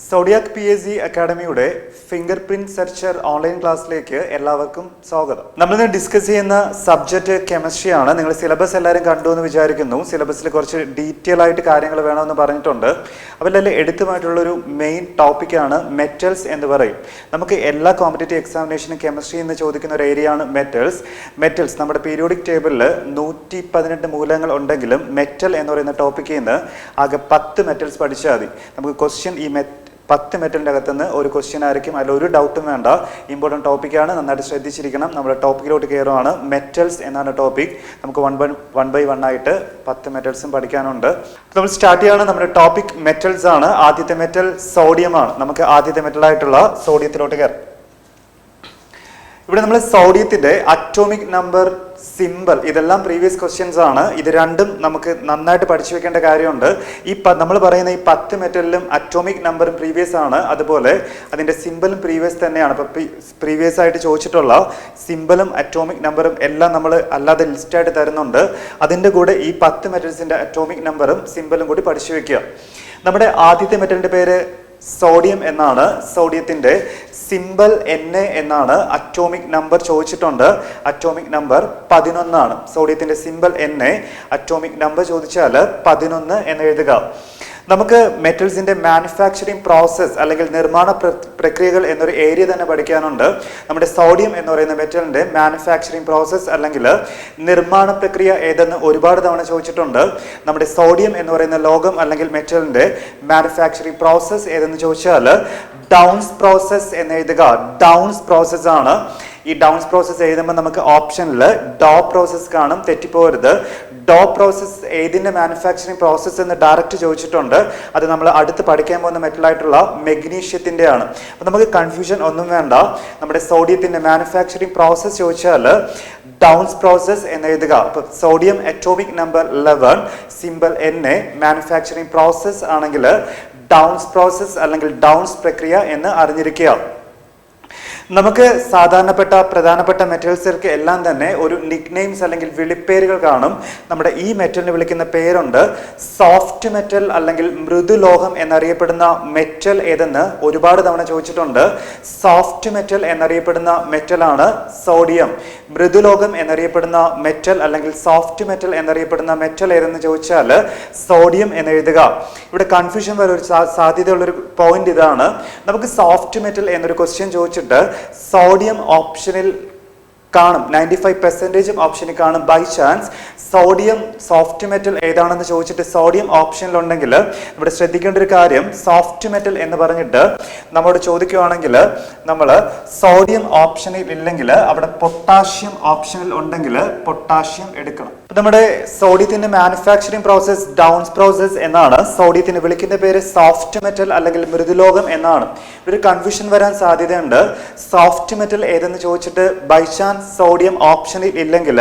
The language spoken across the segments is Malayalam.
സോഡിയാക് PSC അക്കാഡമിയുടെ ഫിംഗർ പ്രിന്റ് സെർച്ചർ ഓൺലൈൻ ക്ലാസ്സിലേക്ക് എല്ലാവർക്കും സ്വാഗതം. നമ്മളിന്ന് ഡിസ്കസ് ചെയ്യുന്ന സബ്ജക്റ്റ് കെമിസ്ട്രി ആണ്. നിങ്ങൾ സിലബസ് എല്ലാവരും കണ്ടു എന്ന് വിചാരിക്കുന്നു. സിലബസിൽ കുറച്ച് ഡീറ്റെയിൽ ആയിട്ട് കാര്യങ്ങൾ വേണമെന്ന് പറഞ്ഞിട്ടുണ്ട്. അവരിൽ എടുത്തുമായിട്ടുള്ളൊരു മെയിൻ ടോപ്പിക്കാണ് മെറ്റൽസ് എന്ന് പറയും. നമുക്ക് എല്ലാ കോമ്പറ്റേറ്റീവ് എക്സാമിനേഷനും കെമിസ്ട്രി എന്ന് ചോദിക്കുന്ന ഒരു ഏരിയ ആണ് മെറ്റൽസ് നമ്മുടെ പീരിയോഡിക് ടേബിളിൽ 118 മൂലകങ്ങൾ ഉണ്ടെങ്കിലും മെറ്റൽ എന്ന് പറയുന്ന ടോപ്പിക്കിൽ നിന്ന് ആകെ 10 മെറ്റൽസ് പഠിച്ചാൽ മതി. നമുക്ക് ക്വസ്റ്റ്യൻ ഈ 10 മെറ്റലിൻ്റെ അകത്തുനിന്ന് ഒരു ക്വസ്റ്റ്യൻ ആയിരിക്കും. അതിൽ ഒരു ഡൗട്ടും വേണ്ട. ഇമ്പോർട്ടൻറ്റ് ടോപ്പിക്കാണ്, നന്നായിട്ട് ശ്രദ്ധിച്ചിരിക്കണം. നമ്മുടെ ടോപ്പിക്കിലോട്ട് കയറുവാണ്. മെറ്റൽസ് എന്നാണ് ടോപ്പിക്. നമുക്ക് വൺ ബൈ വൺ ആയിട്ട് 10 മെറ്റൽസും പഠിക്കാനുണ്ട്. നമ്മൾ സ്റ്റാർട്ട് ചെയ്യുകയാണ്. നമ്മുടെ ടോപ്പിക് മെറ്റൽസ് ആണ്. ആദ്യത്തെ മെറ്റൽ സോഡിയം ആണ്. നമുക്ക് ആദ്യത്തെ മെറ്റലായിട്ടുള്ള സോഡിയത്തിലോട്ട് കയറാം. ഇവിടെ നമ്മൾ സോഡിയത്തിന്റെ അറ്റോമിക് നമ്പർ, സിമ്പിൾ, ഇതെല്ലാം പ്രീവിയസ് ക്വസ്റ്റ്യൻസ് ആണ്. ഇത് രണ്ടും നമുക്ക് നന്നായിട്ട് പഠിച്ചു വെക്കേണ്ട കാര്യമുണ്ട്. നമ്മൾ പറയുന്ന ഈ 10 മെറ്റലിലും അറ്റോമിക് നമ്പറും പ്രീവിയസ് ആണ്. അതുപോലെ അതിന്റെ സിമ്പിളും പ്രീവിയസ് തന്നെയാണ്. അപ്പോൾ പ്രീവിയസ് ആയിട്ട് ചോദിച്ചിട്ടുള്ള സിമ്പിളും അറ്റോമിക് നമ്പറും എല്ലാം നമ്മൾ അല്ലാതെ ലിസ്റ്റായിട്ട് തരുന്നുണ്ട്. അതിൻ്റെ കൂടെ ഈ 10 മെറ്റൽസിന്റെ അറ്റോമിക് നമ്പറും സിമ്പിളും കൂടി പഠിച്ചു വെക്കുക. നമ്മുടെ ആദ്യത്തെ മെറ്റലിന്റെ പേര് സോഡിയം എന്നാണ്. സോഡിയത്തിന്റെ സിമ്പിൾ Na എന്നാണ്. അറ്റോമിക് നമ്പർ ചോദിച്ചിട്ടുണ്ട്. അറ്റോമിക് നമ്പർ 11 ആണ്. സോഡിയത്തിന്റെ സിമ്പിൾ Na, അറ്റോമിക് നമ്പർ ചോദിച്ചാൽ 11 എന്ന് എഴുതുക. നമുക്ക് മെറ്റൽസിന്റെ മാനുഫാക്ചറിങ് പ്രോസസ് അല്ലെങ്കിൽ നിർമ്മാണ പ്രക്രിയകൾ എന്നൊരു ഏരിയ തന്നെ പഠിക്കാനുണ്ട്. നമ്മുടെ സോഡിയം എന്ന് പറയുന്ന മെറ്റലിന്റെ മാനുഫാക്ചറിങ് പ്രോസസ് അല്ലെങ്കിൽ നിർമ്മാണ പ്രക്രിയ ഏതെന്ന് ഒരുപാട് തവണ ചോദിച്ചിട്ടുണ്ട്. നമ്മുടെ സോഡിയം എന്ന് പറയുന്ന ലോകം അല്ലെങ്കിൽ മെറ്റലിന്റെ മാനുഫാക്ചറിങ് പ്രോസസ് ഏതെന്ന് ചോദിച്ചാൽ ഡൗൺസ് പ്രോസസ് എന്ന് എഴുതുക. ഡൗൺസ് പ്രോസസ് ആണ്. ഈ ഡൗൺസ് പ്രോസസ് എഴുതുമ്പോൾ നമുക്ക് ഓപ്ഷനിൽ ഡോ പ്രോസസ് കാണും. തെറ്റിപ്പോകരുത്. ഡോ പ്രോസസ് ഏതിന്റെ മാനുഫാക്ചറിങ് പ്രോസസ് എന്ന് ഡയറക്റ്റ് ചോദിച്ചിട്ടുണ്ട്. അത് നമ്മൾ അടുത്ത് പഠിക്കാൻ പോകുന്ന മെറ്റലായിട്ടുള്ള മെഗ്നീഷ്യത്തിന്റെ ആണ്. അപ്പൊ നമുക്ക് കൺഫ്യൂഷൻ ഒന്നും വേണ്ട. നമ്മുടെ സോഡിയത്തിന്റെ മാനുഫാക്ചറിങ് പ്രോസസ് ചോദിച്ചാൽ ഡൗൺസ് പ്രോസസ് എന്ന് എഴുതുക. അപ്പൊ sodium atomic number 11, simple Na, manufacturing process ആണെങ്കിൽ ഡൗൺസ് പ്രോസസ് അല്ലെങ്കിൽ ഡൗൺസ് പ്രക്രിയ എന്ന് അറിഞ്ഞിരിക്കുക. നമുക്ക് പ്രധാനപ്പെട്ട മെറ്റൽസുകൾക്ക് എല്ലാം തന്നെ ഒരു നിക് നെയിംസ് അല്ലെങ്കിൽ വിളിപ്പേരുകൾ കാണും. നമ്മുടെ ഈ മെറ്റലിന് വിളിക്കുന്ന പേരുണ്ട്. സോഫ്റ്റ് മെറ്റൽ അല്ലെങ്കിൽ മൃദുലോഹം എന്നറിയപ്പെടുന്ന മെറ്റൽ ഏതെന്ന് ഒരുപാട് തവണ ചോദിച്ചിട്ടുണ്ട്. സോഫ്റ്റ് മെറ്റൽ എന്നറിയപ്പെടുന്ന മെറ്റലാണ് സോഡിയം. മൃദുലോഹം എന്നറിയപ്പെടുന്ന മെറ്റൽ അല്ലെങ്കിൽ സോഫ്റ്റ് മെറ്റൽ എന്നറിയപ്പെടുന്ന മെറ്റൽ ഏതെന്ന് ചോദിച്ചാൽ സോഡിയം എന്ന് എഴുതുക. ഇവിടെ കൺഫ്യൂഷൻ വരെ ഒരു സാധ്യതയുള്ളൊരു പോയിന്റ് ഇതാണ്. നമുക്ക് സോഫ്റ്റ് മെറ്റൽ എന്നൊരു ക്വസ്റ്റ്യൻ ചോദിച്ചിട്ട് സോഡിയം ഓപ്ഷനിൽ കാണും. 95% ഓപ്ഷനിൽ കാണും. By chance sodium soft metal ഏതാണെന്ന് ചോദിച്ചിട്ട് സോഡിയം ഓപ്ഷനിൽ ഉണ്ടെങ്കിൽ ഇവിടെ ശ്രദ്ധിക്കേണ്ട ഒരു കാര്യം, സോഫ്റ്റ് മെറ്റൽ എന്ന് പറഞ്ഞിട്ട് നമ്മോട് ചോദിക്കുകയാണെങ്കിൽ നമ്മൾ സോഡിയം ഓപ്ഷനിൽ ഇല്ലെങ്കിൽ അവിടെ പൊട്ടാഷ്യം ഓപ്ഷനിൽ ഉണ്ടെങ്കിൽ പൊട്ടാഷ്യം എടുക്കണം. നമ്മുടെ സോഡിയത്തിന്റെ മാനുഫാക്ചറിങ് പ്രോസസ് ഡൗൺസ് പ്രോസസ് എന്നാണ്. സോഡിയത്തിന് വിളിക്കുന്ന പേര് സോഫ്റ്റ് മെറ്റൽ അല്ലെങ്കിൽ മൃദുലോകം എന്നാണ്. ഒരു കൺഫ്യൂഷൻ വരാൻ സാധ്യതയുണ്ട്. സോഫ്റ്റ് മെറ്റൽ ഏതെന്ന് ചോദിച്ചിട്ട് ബൈ ചാൻസ് സോഡിയം ഓപ്ഷനിൽ ഇല്ലെങ്കിൽ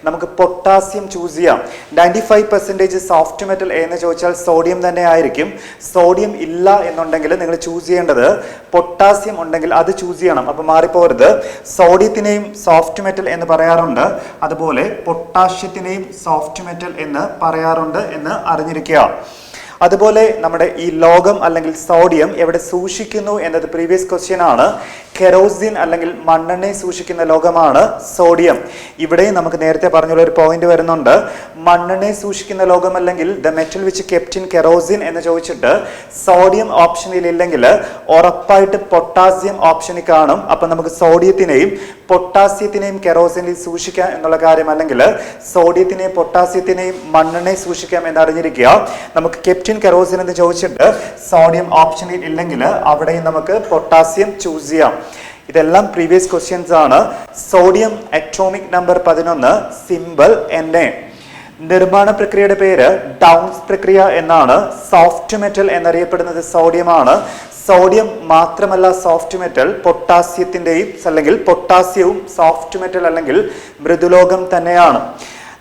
നമുക്ക് പൊട്ടാസ്യം ചൂസ് ചെയ്യാം. 95% സോഫ്റ്റ് മെറ്റൽ എന്ന് ചോദിച്ചാൽ സോഡിയം തന്നെ ആയിരിക്കും. സോഡിയം ഇല്ല എന്നുണ്ടെങ്കിൽ നിങ്ങൾ ചൂസ് ചെയ്യേണ്ടത് പൊട്ടാസ്യം ഉണ്ടെങ്കിൽ അത് ചൂസ് ചെയ്യണം. അപ്പൊ മാറിപ്പോരുത്. സോഡിയത്തിനെയും സോഫ്റ്റ് മെറ്റൽ എന്ന് പറയാറുണ്ട്. അതുപോലെ പൊട്ടാഷ്യത്തിനെയും സോഫ്റ്റ് മെറ്റൽ എന്ന് പറയാറുണ്ട് എന്ന് അറിഞ്ഞിരിക്കുക. അതുപോലെ നമ്മുടെ ഈ ലോകം അല്ലെങ്കിൽ സോഡിയം എവിടെ സൂക്ഷിക്കുന്നു എന്നത് പ്രീവിയസ് ക്വസ്റ്റ്യൻ ആണ്. കെറോസിൻ അല്ലെങ്കിൽ മണ്ണെണ്ണയെ സൂക്ഷിക്കുന്ന ലോകമാണ് സോഡിയം. ഇവിടെയും നമുക്ക് നേരത്തെ പറഞ്ഞുള്ള ഒരു പോയിന്റ് വരുന്നുണ്ട്. മണ്ണെണ്ണയെ സൂക്ഷിക്കുന്ന ലോകം അല്ലെങ്കിൽ the metal which kept in kerosene എന്ന് ചോദിച്ചിട്ട് സോഡിയം ഓപ്ഷനിൽ ഇല്ലെങ്കിൽ ഉറപ്പായിട്ട് പൊട്ടാസ്യം ഓപ്ഷനിൽ കാണും. അപ്പൊ നമുക്ക് സോഡിയത്തിനെയും പൊട്ടാസ്യത്തിനെയും കെറോസിനിൽ സൂക്ഷിക്കാം എന്നുള്ള കാര്യം, അല്ലെങ്കിൽ സോഡിയത്തിനെയും പൊട്ടാസ്യത്തിനെയും മണ്ണെണ്ണയെ സൂക്ഷിക്കാം എന്ന് അറിഞ്ഞിരിക്കുക. നമുക്ക് കെപ്റ്റിൻ കെറോസിൻ എന്ന് ചോദിച്ചിട്ട് സോഡിയം ഓപ്ഷനിൽ ഇല്ലെങ്കിൽ അവിടെയും നമുക്ക് പൊട്ടാസ്യം ചൂസ് ചെയ്യാം. ഇതെല്ലാം പ്രീവിയസ് ക്വസ്റ്റ്യൻസ് ആണ്. Sodium atomic number 11, simple Na. നിർമ്മാണ പ്രക്രിയയുടെ പേര് ഡൗൺസ് പ്രക്രിയ എന്നാണ്. സോഫ്റ്റ് മെറ്റൽ എന്നറിയപ്പെടുന്നത് സോഡിയമാണ്. സോഡിയം മാത്രമല്ല സോഫ്റ്റ് മെറ്റൽ, പൊട്ടാസ്യത്തിന്റെയും അല്ലെങ്കിൽ പൊട്ടാസ്യവും സോഫ്റ്റ് മെറ്റൽ അല്ലെങ്കിൽ മൃദുലോകം തന്നെയാണ്.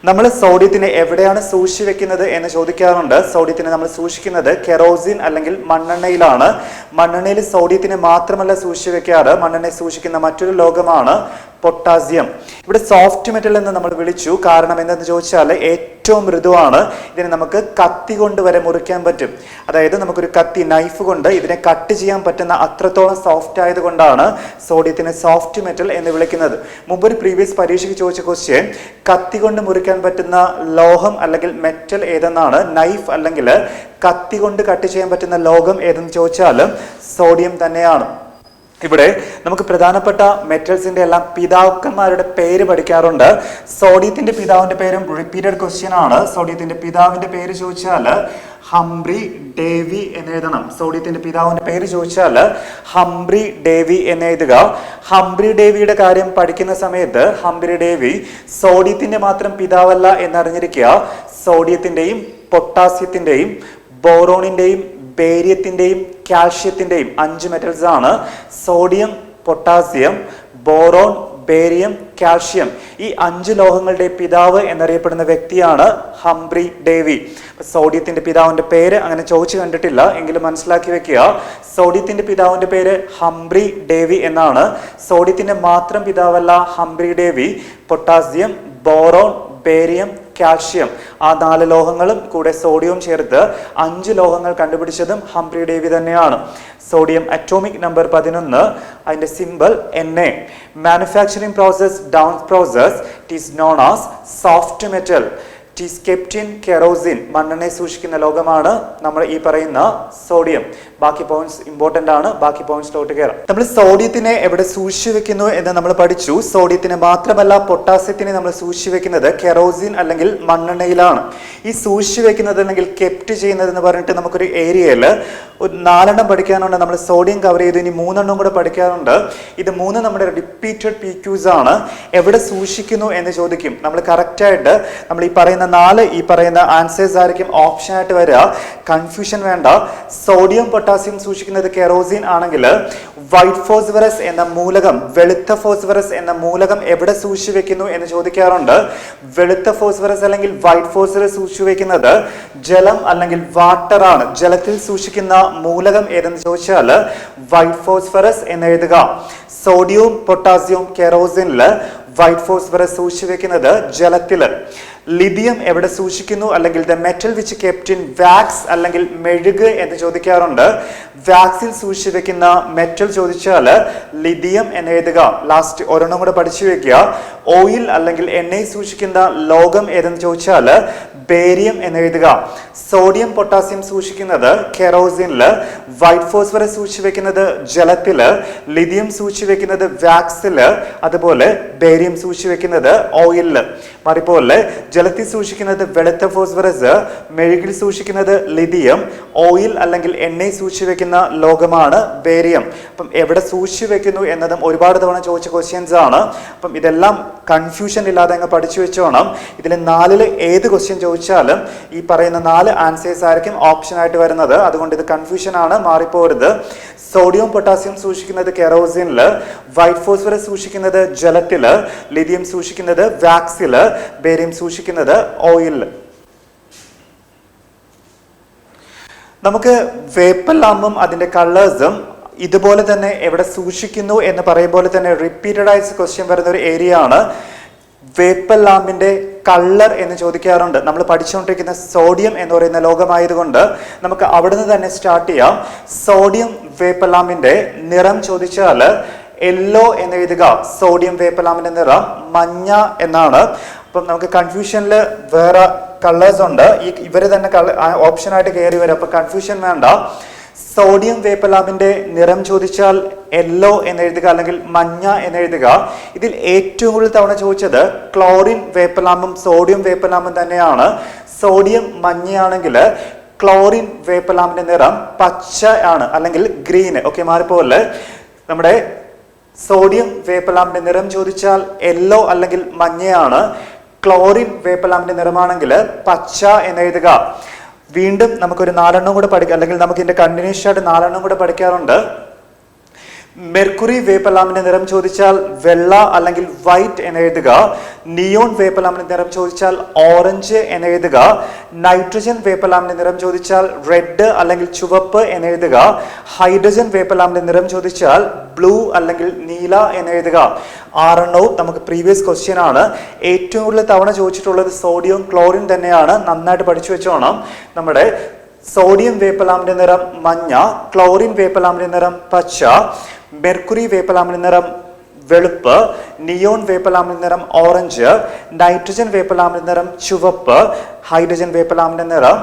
നമ്മൾ സോഡിയത്തിനെ എവിടെയാണ് സൂക്ഷിച്ചു വെക്കുന്നത് എന്ന് ചോദിക്കാറുണ്ട്. സോഡിയത്തിനെ നമ്മൾ സൂക്ഷിക്കുന്നത് കെറോസിൻ അല്ലെങ്കിൽ മണ്ണെണ്ണയിലാണ്. മണ്ണെണ്ണയിൽ സോഡിയത്തിനെ മാത്രമല്ല സൂക്ഷിച്ചു വെക്കാറ്. മണ്ണെണ്ണയെ സൂക്ഷിക്കുന്ന മറ്റൊരു ലോകമാണ് പൊട്ടാസ്യം. ഇവിടെ സോഫ്റ്റ് മെറ്റൽ എന്ന് നമ്മൾ വിളിച്ചു. കാരണം എന്തെന്ന് ചോദിച്ചാൽ ഏറ്റവും മൃദുവാണ്. ഇതിനെ നമുക്ക് കത്തി കൊണ്ട് വരെ മുറിക്കാൻ പറ്റും. അതായത് നമുക്കൊരു കത്തി, നൈഫ് കൊണ്ട് ഇതിനെ കട്ട് ചെയ്യാൻ പറ്റുന്ന അത്രത്തോളം സോഫ്റ്റ് ആയതുകൊണ്ടാണ് സോഡിയത്തിനെ സോഫ്റ്റ് മെറ്റൽ എന്ന് വിളിക്കുന്നത്. മുമ്പൊരു പ്രീവിയസ് പരീക്ഷയ്ക്ക് ചോദിച്ച ക്വസ്റ്റ്യൻ, കത്തി കൊണ്ട് മുറിക്കാൻ പറ്റുന്ന ലോഹം അല്ലെങ്കിൽ മെറ്റൽ ഏതെന്നാണ്. നൈഫ് അല്ലെങ്കിൽ കത്തി കൊണ്ട് കട്ട് ചെയ്യാൻ പറ്റുന്ന ലോഹം ഏതെന്ന് ചോദിച്ചാൽ സോഡിയം തന്നെയാണ്. ഇവിടെ നമുക്ക് പ്രധാനപ്പെട്ട മെറ്റൽസിന്റെ എല്ലാം പിതാക്കന്മാരുടെ പേര് പഠിക്കാറുണ്ട്. സോഡിയത്തിന്റെ പിതാവിന്റെ പേരും റിപ്പീറ്റഡ് ക്വസ്റ്റ്യൻ ആണ്. സോഡിയത്തിന്റെ പിതാവിന്റെ പേര് ചോദിച്ചാൽ ഹംബ്രി ഡേവി എന്ന് എഴുതണം. സോഡിയത്തിന്റെ പിതാവിന്റെ പേര് ചോദിച്ചാൽ ഹംബ്രി ഡേവി എന്ന് എഴുതുക. ഹംബ്രി ഡേവിയുടെ കാര്യം പഠിക്കുന്ന സമയത്ത് ഹംബ്രി ഡേവി സോഡിയത്തിന്റെ മാത്രം പിതാവല്ല എന്നറിഞ്ഞിരിക്കുക. സോഡിയത്തിന്റെയും പൊട്ടാസ്യത്തിന്റെയും ബോറോണിന്റെയും ബേരിയത്തിന്റെയും കാൽഷ്യത്തിന്റെയും 5 മെറ്റൽസ് ആണ്. Sodium, potassium, boron, barium, calcium. ഈ 5 ലോഹങ്ങളുടെ പിതാവ് എന്നറിയപ്പെടുന്ന വ്യക്തിയാണ് ഹംബ്രി ഡേവി. സോഡിയത്തിന്റെ പിതാവിന്റെ പേര് അങ്ങനെ ചോദിച്ചു കണ്ടിട്ടില്ല, എങ്കിലും മനസ്സിലാക്കി വെക്കുക. സോഡിയത്തിന്റെ പിതാവിന്റെ പേര് ഹംബ്രി ഡേവി എന്നാണ്. സോഡിയത്തിന്റെ മാത്രം പിതാവല്ല Humphry Davy. Potassium, boron, barium, calcium, ആ 4 ലോഹങ്ങളും കൂടെ സോഡിയവും ചേർത്ത് 5 ലോഹങ്ങൾ കണ്ടുപിടിച്ചതും ഹംബ്രി ഡേവി തന്നെയാണ്. സോഡിയം അറ്റോമിക് നമ്പർ 11, അതിന്റെ symbol Na. Manufacturing process, Downs process, it is known as soft metal. It is kept in kerosene. മണ്ണെണ്ണയെ സൂക്ഷിക്കുന്ന ലോകമാണ് നമ്മൾ ഈ പറയുന്ന സോഡിയം. ബാക്കി പോയിന്റ്സ് ഇമ്പോർട്ടന്റ് ആണ്. ബാക്കി പോയിന്റ്സിലോട്ട് കയറാം. നമ്മൾ സോഡിയത്തിനെ എവിടെ സൂക്ഷിച്ചു വെക്കുന്നു എന്ന് നമ്മൾ പഠിച്ചു. സോഡിയത്തിനെ മാത്രമല്ല പൊട്ടാസ്യത്തിനെ നമ്മൾ സൂക്ഷിച്ചു വെക്കുന്നത് കെറോസിൻ അല്ലെങ്കിൽ മണ്ണെണ്ണയിലാണ്. ഈ സൂക്ഷിച്ചു വെക്കുന്നത് അല്ലെങ്കിൽ കെപ്റ്റ് ചെയ്യുന്നത് എന്ന് പറഞ്ഞിട്ട് നമുക്കൊരു ഏരിയയിൽ ഒരു 4 എണ്ണം പഠിക്കാനുണ്ട്. നമ്മൾ സോഡിയം കവർ ചെയ്തു. ഇനി 3 എണ്ണം കൂടെ പഠിക്കാറുണ്ട്. ഇത് 3 നമ്മുടെ റിപ്പീറ്റഡ് PQs ആണ്. എവിടെ സൂക്ഷിക്കുന്നു എന്ന് ചോദിക്കും. നമ്മൾ കറക്റ്റായിട്ട് നമ്മൾ ഈ പറയുന്ന 4 ഈ പറയുന്ന ആൻസേഴ്സ് ആയിരിക്കും ഓപ്ഷൻ ആയിട്ട് വരിക. കൺഫ്യൂഷൻ വേണ്ട. സോഡിയം പൊട്ടാസ്യം സൂക്ഷിക്കുന്നത് കെറോസിൻ ആണെങ്കിൽ വൈറ്റ് ഫോസ്ഫറസ് എന്ന മൂലകം, വെളുത്ത ഫോസ്ഫറസ് എന്ന മൂലകം എവിടെ സൂക്ഷിച്ചു വെക്കുന്നു എന്ന് ചോദിക്കാറുണ്ട്. വെളുത്ത ഫോസ്ഫറസ് അല്ലെങ്കിൽ വൈറ്റ് ഫോസ്ഫറസ് സൂക്ഷിച്ചു വെക്കുന്നത് ജലം അല്ലെങ്കിൽ വാട്ടർ ആണ്. ജലത്തിൽ സൂക്ഷിക്കുന്ന മൂലകം ഏതെന്ന് ചോദിച്ചാൽ വൈറ്റ് ഫോസ്ഫറസ് എന്ന് എഴുതുക. സോഡിയവും പൊട്ടാസ്യവും കെറോസിനില്, വൈറ്റ് ഫോസ്ഫറസ് സൂക്ഷിച്ചു വെക്കുന്നത് ജലത്തില്. ലിഥിയം എവിടെ സൂക്ഷിക്കുന്നു അല്ലെങ്കിൽ the metal which kept in wax അല്ലെങ്കിൽ മെഴുക് എന്ന് ചോദിക്കാറുണ്ട്. വാക്സിൽ സൂക്ഷിച്ചു വെക്കുന്ന മെറ്റൽ ചോദിച്ചാൽ ലിഥിയം എന്ന് എഴുതുക. ലാസ്റ്റ് ഒരെണ്ണം കൂടെ പഠിച്ചു വെക്കുക. ഓയിൽ അല്ലെങ്കിൽ എണ്ണയിൽ സൂക്ഷിക്കുന്ന ലോകം ഏതെന്ന് ചോദിച്ചാൽ ബേരിയം എന്ന് എഴുതുക. സോഡിയം പൊട്ടാസ്യം സൂക്ഷിക്കുന്നത് കെറോസിനില്, വൈറ്റ് ഫോസ്ഫറസ് സൂക്ഷിച്ചു വെക്കുന്നത് ജലത്തില്, ലിഥിയം സൂക്ഷിച്ചു വെക്കുന്നത് വാക്സില്, അതുപോലെ ബേരിയം സൂക്ഷിച്ചു വെക്കുന്നത് ഓയിലില്. മറിപ്പോലെ ജലത്തിൽ സൂക്ഷിക്കുന്നത് വെളുത്ത ഫോസ്ഫറസ്, മെഴുകിൽ സൂക്ഷിക്കുന്നത് ലിഥിയം, ഓയിൽ അല്ലെങ്കിൽ എണ്ണയിൽ സൂക്ഷിച്ചു വെക്കുന്ന ലോകമാണ് ബേരിയം. അപ്പം എവിടെ സൂക്ഷിച്ചു വെക്കുന്നു എന്നതും ഒരുപാട് തവണ ചോദിച്ച ക്വസ്റ്റ്യൻസ് ആണ്. അപ്പം ഇതെല്ലാം കൺഫ്യൂഷൻ ഇല്ലാതെ അങ്ങ് പഠിച്ചു വെച്ചോണം. ഇതിൽ 4 ഏത് ക്വസ്റ്റ്യൻ ചോദിച്ചാലും ഈ പറയുന്ന 4 ആൻസേഴ്സ് ആയിരിക്കും ഓപ്ഷൻ ആയിട്ട് വരുന്നത്. അതുകൊണ്ട് ഇത് കൺഫ്യൂഷൻ ആണ്, മാറിപ്പോരുത്. സോഡിയം പൊട്ടാസ്യം സൂക്ഷിക്കുന്നത് കെറോസിനില്, വൈറ്റ് ഫോസ്ഫറസ് സൂക്ഷിക്കുന്നത് ജലത്തില്, ലിഥിയം സൂക്ഷിക്കുന്നത് വാക്സില്, ബേരിയം സൂക്ഷിക്കുന്നത് ഓയിലില്. നമുക്ക് വേപ്പൽ ലാമ്പും അതിന്റെ കളേഴ്സും ഇതുപോലെ തന്നെ എവിടെ സൂക്ഷിക്കുന്നു എന്ന് പറയുമ്പോൾ തന്നെ റിപ്പീറ്റഡ് ആയിട്ട് ക്വസ്റ്റ്യൻ വരുന്ന ഒരു ഏരിയ ആണ്. വേപ്പൽ ലാമ്പിന്റെ കളർ എന്ന് ചോദിക്കാറുണ്ട്. നമ്മൾ പഠിച്ചുകൊണ്ടിരിക്കുന്ന സോഡിയം എന്ന് പറയുന്ന ലോകമായതുകൊണ്ട് നമുക്ക് അവിടുന്ന് തന്നെ സ്റ്റാർട്ട് ചെയ്യാം. സോഡിയം വേപ്പൽ ലാമ്പിന്റെ നിറം ചോദിച്ചാൽ യെല്ലോ എന്ന് എഴുതുക. സോഡിയം വേപ്പൽ ലാമ്പിന്റെ നിറം മഞ്ഞ എന്നാണ്. അപ്പം നമുക്ക് കൺഫ്യൂഷനിൽ വേറെ കളേഴ്സ് ഉണ്ട്. ഇവര് തന്നെ ഓപ്ഷൻ ആയിട്ട് കയറി വരും. അപ്പൊ കൺഫ്യൂഷൻ വേണ്ട. സോഡിയം വേപ്പൽ ലാമ്പിന്റെ നിറം ചോദിച്ചാൽ യെല്ലോ എന്ന് എഴുതുക അല്ലെങ്കിൽ മഞ്ഞ എന്ന് എഴുതുക. ഇതിൽ ഏറ്റവും കൂടുതൽ തവണ ചോദിച്ചത് ക്ലോറിൻ വേപ്പൽ ലാമ്പും സോഡിയം വേപ്പൽ ലാമ്പും തന്നെയാണ്. സോഡിയം മഞ്ഞയാണെങ്കിൽ ക്ലോറിൻ വേപ്പൽ ലാമ്പിന്റെ നിറം പച്ച ആണ് അല്ലെങ്കിൽ ഗ്രീൻ. ഓക്കെ, മാറിപ്പോലെ നമ്മുടെ സോഡിയം വേപ്പൽ ലാമ്പിന്റെ നിറം ചോദിച്ചാൽ യെല്ലോ അല്ലെങ്കിൽ മഞ്ഞയാണ്. ക്ലോറിൻ വേപ്പൽ ലാമ്പിന്റെ നിറമാണെങ്കിൽ പച്ച എന്ന് എഴുതുക. വീണ്ടും നമുക്കൊരു 4 എണ്ണം കൂടെ പഠിക്കാം, അല്ലെങ്കിൽ നമുക്ക് ഇതിന്റെ കണ്ടിന്യൂഷൻ ആയിട്ട് 4 എണ്ണം കൂടെ പഠിക്കാറുണ്ട്. മെർക്കുറി വേപ്പലാമ്പിന്റെ നിറം ചോദിച്ചാൽ വെള്ള അല്ലെങ്കിൽ വൈറ്റ് എന്ന് എഴുതുക. നിയോൺ വേപ്പലാമ്പിന്റെ നിറം ചോദിച്ചാൽ ഓറഞ്ച് എന്ന് എഴുതുക. നൈട്രജൻ വേപ്പലാമ്പിന്റെ നിറം ചോദിച്ചാൽ റെഡ് അല്ലെങ്കിൽ ചുവപ്പ് എന്ന് എഴുതുക. ഹൈഡ്രജൻ വേപ്പലാമ്പിന്റെ നിറം ചോദിച്ചാൽ ബ്ലൂ അല്ലെങ്കിൽ നീല എന്ന് എഴുതുക. 6 നമുക്ക് പ്രീവിയസ് ക്വസ്റ്റ്യൻ ആണ്. ഏറ്റവും കൂടുതൽ തവണ ചോദിച്ചിട്ടുള്ളത് സോഡിയം ക്ലോറിൻ തന്നെയാണ്. നന്നായിട്ട് പഠിച്ചു വെച്ചോണം. നമ്മുടെ സോഡിയം വേപ്പലാമ്പിന്റെ നിറം മഞ്ഞ, ക്ലോറിൻ വേപ്പലാമ്പിന്റെ നിറം പച്ച, മെർക്കുറി വേപ്പലാമ്പിന്റെ നിറം വെളുപ്പ്, നിയോൺ വേപ്പലാമ്പിന്റെ നിറം ഓറഞ്ച്, നൈട്രജൻ വേപ്പലാമ്പിന്റെ നിറം ചുവപ്പ്, ഹൈഡ്രജൻ വേപ്പലാമ്പിന്റെ നിറം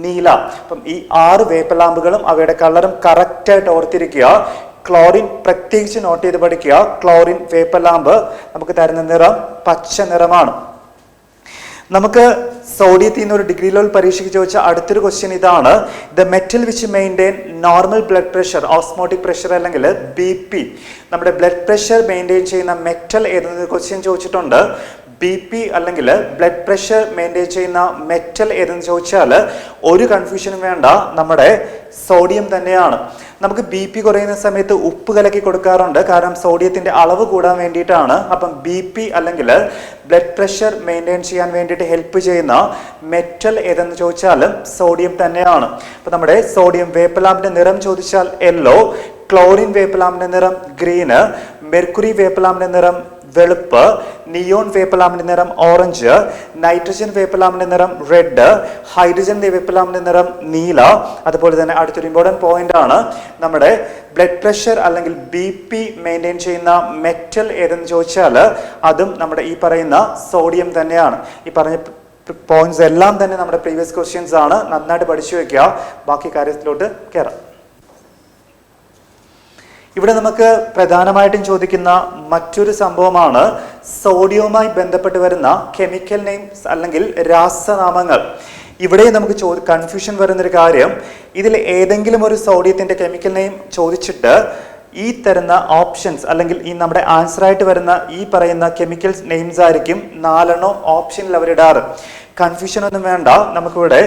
നീല. അപ്പം ഈ 6 വേപ്പലാമ്പുകളും അവയുടെ കളറും കറക്റ്റായിട്ട് ഓർത്തിരിക്കുക. ക്ലോറിൻ പ്രത്യേകിച്ച് നോട്ട് ചെയ്ത് പഠിക്കുക. ക്ലോറിൻ വേപ്പലാമ്പ് നമുക്ക് തരുന്ന നിറം പച്ച നിറമാണ്. നമുക്ക് സോഡിയത്തിൽ നിന്ന് ഒരു ഡിഗ്രി ലെവൽ പരീക്ഷയ്ക്ക് ചോദിച്ച അടുത്തൊരു ക്വസ്റ്റ്യൻ ഇതാണ്. The metal which maintain normal blood pressure, osmotic pressure അല്ലെങ്കിൽ BP, നമ്മുടെ ബ്ലഡ് പ്രഷർ മെയിൻറ്റെയിൻ ചെയ്യുന്ന മെറ്റൽ ഏതെന്ന് ക്വസ്റ്റ്യൻ ചോദിച്ചിട്ടുണ്ട്. BP അല്ലെങ്കിൽ ബ്ലഡ് പ്രഷർ മെയിൻറ്റെയിൻ ചെയ്യുന്ന മെറ്റൽ ഏതെന്ന് ചോദിച്ചാൽ ഒരു കൺഫ്യൂഷനും വേണ്ട, നമ്മുടെ സോഡിയം തന്നെയാണ്. നമുക്ക് BP കുറയുന്ന സമയത്ത് ഉപ്പ് കലക്കി കൊടുക്കാറുണ്ട്, കാരണം സോഡിയത്തിന്റെ അളവ് കൂടാൻ വേണ്ടിയിട്ടാണ്. അപ്പം BP അല്ലെങ്കിൽ ബ്ലഡ് പ്രഷർ മെയിൻറ്റെയിൻ ചെയ്യാൻ വേണ്ടിയിട്ട് ഹെൽപ്പ് ചെയ്യുന്ന മെറ്റൽ ഏതെന്ന് ചോദിച്ചാലും സോഡിയം തന്നെയാണ്. അപ്പം നമ്മുടെ സോഡിയം വേപ്പലാമ്പിന്റെ നിറം ചോദിച്ചാൽ യെല്ലോ, ക്ലോറിൻ വേപ്പലാമ്പിന്റെ നിറം ഗ്രീന്, മെർക്കുറി വേപ്പലാമ്പിന്റെ നിറം വെളുപ്പ്, നിയോൺ വേപ്പലാമ്പിന്റെ നിറം ഓറഞ്ച്, നൈട്രജൻ വേപ്പലാമ്പിന്റെ നിറം റെഡ്, ഹൈഡ്രജൻ വേപ്പലാമ്പിന്റെ നിറം നീല. അതുപോലെ തന്നെ അടുത്തൊരു ഇമ്പോർട്ടൻറ്റ് പോയിന്റ് ആണ്, നമ്മുടെ ബ്ലഡ് പ്രഷർ അല്ലെങ്കിൽ BP മെയിൻറ്റെയിൻ ചെയ്യുന്ന മെറ്റൽ ഏതെന്ന് ചോദിച്ചാൽ അതും നമ്മുടെ ഈ പറയുന്ന സോഡിയം തന്നെയാണ്. ഈ പറഞ്ഞ പോയിന്റ്സ് എല്ലാം തന്നെ നമ്മുടെ പ്രീവിയസ് ക്വസ്റ്റ്യൻസ് ആണ്. നന്നായിട്ട് പഠിച്ചു വെക്കുക. ബാക്കി കാര്യത്തിലോട്ട് കയറാം. ഇവിടെ നമുക്ക് പ്രധാനമായിട്ടും ചോദിക്കുന്ന മറ്റൊരു സംഭവമാണ് സോഡിയവുമായി ബന്ധപ്പെട്ട് വരുന്ന കെമിക്കൽ നെയിംസ് അല്ലെങ്കിൽ രാസനാമങ്ങൾ. ഇവിടെ നമുക്ക് കൺഫ്യൂഷൻ വരുന്നൊരു കാര്യം, ഇതിൽ ഏതെങ്കിലും ഒരു സോഡിയത്തിന്റെ കെമിക്കൽ നെയിം ചോദിച്ചിട്ട് ഈ തരുന്ന ഓപ്ഷൻസ് അല്ലെങ്കിൽ ഈ നമ്മുടെ ആൻസർ ആയിട്ട് വരുന്ന ഈ പറയുന്ന കെമിക്കൽ നെയിംസ് ആയിരിക്കും 4 ഓപ്ഷനിൽ അവരിടാറ്. കൺഫ്യൂഷൻ ഒന്നും വേണ്ട. നമുക്കിവിടെ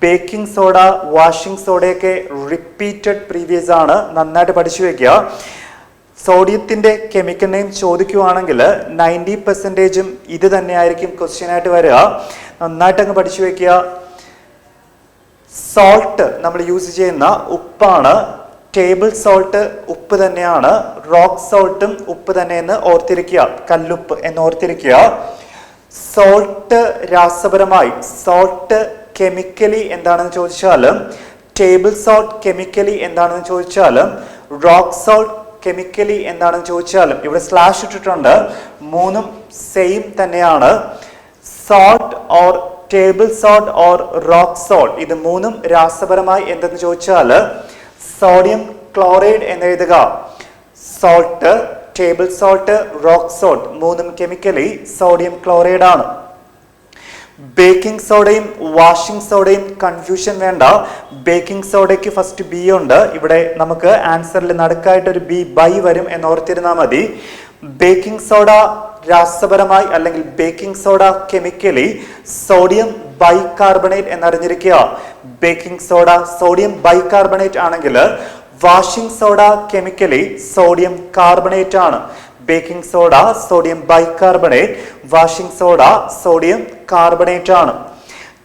ബേക്കിംഗ് സോഡ, വാഷിംഗ് സോഡയൊക്കെ റിപ്പീറ്റഡ് പ്രീവിയസ് ആണ്. നന്നായിട്ട് പഠിച്ചു വെക്കുക. സോഡിയത്തിന്റെ കെമിക്കൽ നെയിം ചോദിക്കുവാണെങ്കിൽ 90% ഇത് തന്നെയായിരിക്കും ക്വസ്റ്റ്യൻ ആയിട്ട് വരിക. നന്നായിട്ട് അങ്ങ് പഠിച്ചു വെക്കുക. സോൾട്ട് നമ്മൾ യൂസ് ചെയ്യുന്ന ഉപ്പാണ്. ടേബിൾ സോൾട്ട് ഉപ്പ് തന്നെയാണ്. റോക്ക് സോൾട്ടും ഉപ്പ് തന്നെയെന്ന് ഓർത്തിരിക്കുക. കല്ലുപ്പ് എന്ന് ഓർത്തിരിക്കുക. സോൾട്ട് രാസപരമായി, സോൾട്ട് കെമിക്കലി എന്താണെന്ന് ചോദിച്ചാലും, ടേബിൾ സോൾട്ട് കെമിക്കലി എന്താണെന്ന് ചോദിച്ചാലും, റോക്ക് സോൾട്ട് കെമിക്കലി എന്താണെന്ന് ചോദിച്ചാലും ഇവിടെ സ്ലാഷ് ഇട്ടിട്ടുണ്ട്. 3 സെയിം തന്നെയാണ്. Salt or table salt or rock salt, ഇത് 3 രാസപരമായി എന്തെന്ന് ചോദിച്ചാൽ സോഡിയം ക്ലോറൈഡ് എന്ന് എഴുതുക. Salt, table salt, rock salt 3 chemically sodium chloride ആണ്. ബേക്കിംഗ് സോഡയും വാഷിംഗ് സോഡയും കൺഫ്യൂഷൻ വേണ്ട. ബേക്കിംഗ് സോഡയ്ക്ക് ഫസ്റ്റ് B ഉണ്ട്. ഇവിടെ നമുക്ക് ആൻസറിൽ നടുക്കായിട്ട് ഒരു B ബൈ വരും എന്ന് ഓർത്തിരുന്നാൽ മതി. ബേക്കിംഗ് സോഡ രാസപരമായി അല്ലെങ്കിൽ baking soda chemically sodium bicarbonate എന്നറിഞ്ഞിരിക്കുക. ബേക്കിംഗ് സോഡ സോഡിയം ബൈകാർബണേറ്റ് ആണെങ്കിൽ washing soda chemically sodium carbonate ആണ്. Baking soda sodium bicarbonate, washing soda sodium carbonate ആണ്.